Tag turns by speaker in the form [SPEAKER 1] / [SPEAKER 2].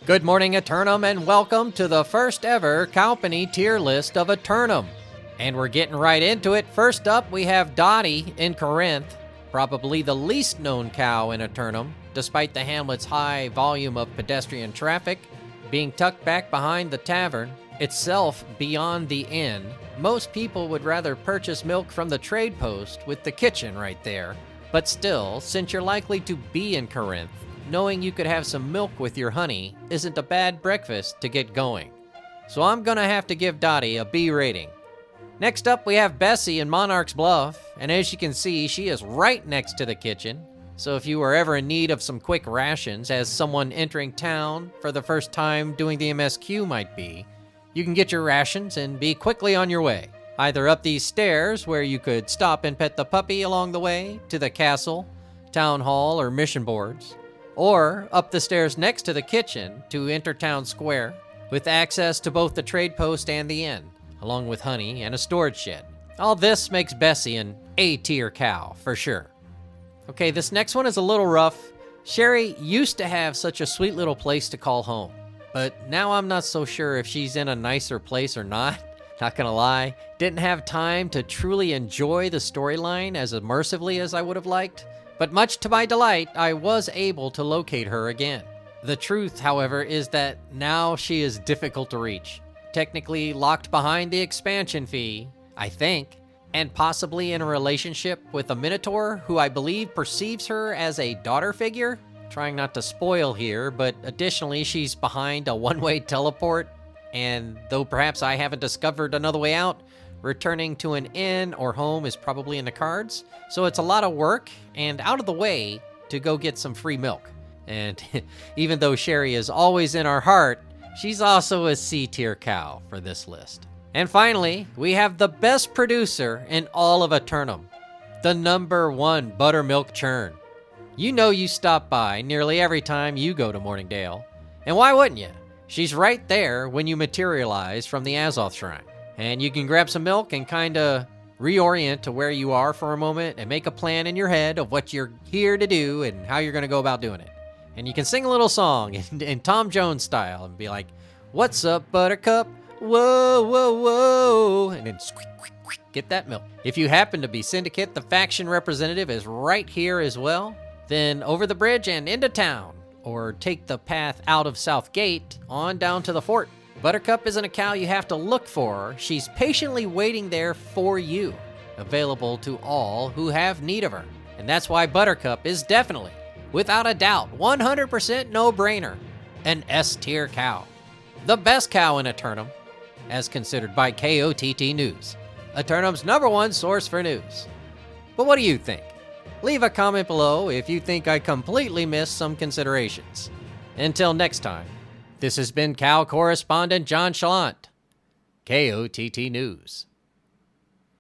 [SPEAKER 1] Good morning, Aeternum, and welcome to the first ever Cowpany tier list of Aeternum. And we're getting right into it. First up, we have Dottie in Corinth, probably the least known cow in Aeternum, despite the hamlet's high volume of pedestrian traffic. Being tucked back behind the tavern, itself beyond the inn, most people would rather purchase milk from the trade post with the kitchen right there. But still, since you're likely to be in Corinth, knowing you could have some milk with your honey isn't a bad breakfast to get going. So I'm gonna have to give Dottie a B rating. Next up, we have Bessie in Monarch's Bluff, and as you can see, she is right next to the kitchen. So if you are ever in need of some quick rations, as someone entering town for the first time doing the MSQ might be, you can get your rations and be quickly on your way. Either up these stairs, where you could stop and pet the puppy along the way, to the castle, town hall, or mission boards, or up the stairs next to the kitchen to enter town square, with access to both the trade post and the inn, along with honey and a storage shed. All this makes Bessie an A-tier cow, for sure. Okay, this next one is a little rough. Sherry used to have such a sweet little place to call home, but now I'm not so sure if she's in a nicer place or not. Not gonna lie, didn't have time to truly enjoy the storyline as immersively as I would have liked. But much to my delight, I was able to locate her again. The truth, however, is that now she is difficult to reach. Technically locked behind the expansion fee, I think, and possibly in a relationship with a Minotaur who I believe perceives her as a daughter figure. Trying not to spoil here, but additionally she's behind a one-way teleport, and though perhaps I haven't discovered another way out, returning to an inn or home is probably in the cards, so it's a lot of work and out of the way to go get some free milk. And even though Sherry is always in our heart, she's also a C-tier cow for this list. And finally, we have the best producer in all of Aeternum, the #1 buttermilk churn. You know you stop by nearly every time you go to Morningdale, and why wouldn't you? She's right there when you materialize from the Azoth Shrine. And you can grab some milk and kinda reorient to where you are for a moment and make a plan in your head of what you're here to do and how you're gonna go about doing it. And you can sing a little song in Tom Jones style and be like, "What's up, Buttercup? Whoa, whoa, whoa," and then squeak, squeak, squeak, get that milk. If you happen to be Syndicate, the faction representative is right here as well. Then over the bridge and into town, or take the path out of South Gate on down to the fort. Buttercup isn't a cow you have to look for. She's patiently waiting there for you, available to all who have need of her. And that's why Buttercup is definitely, without a doubt, 100% no-brainer, an S-tier cow. The best cow in Aeternum, as considered by KOTT News, Aeternum's #1 source for news. But what do you think? Leave a comment below if you think I completely missed some considerations. Until next time, this has been Cow Correspondent JChalant, KOTT News.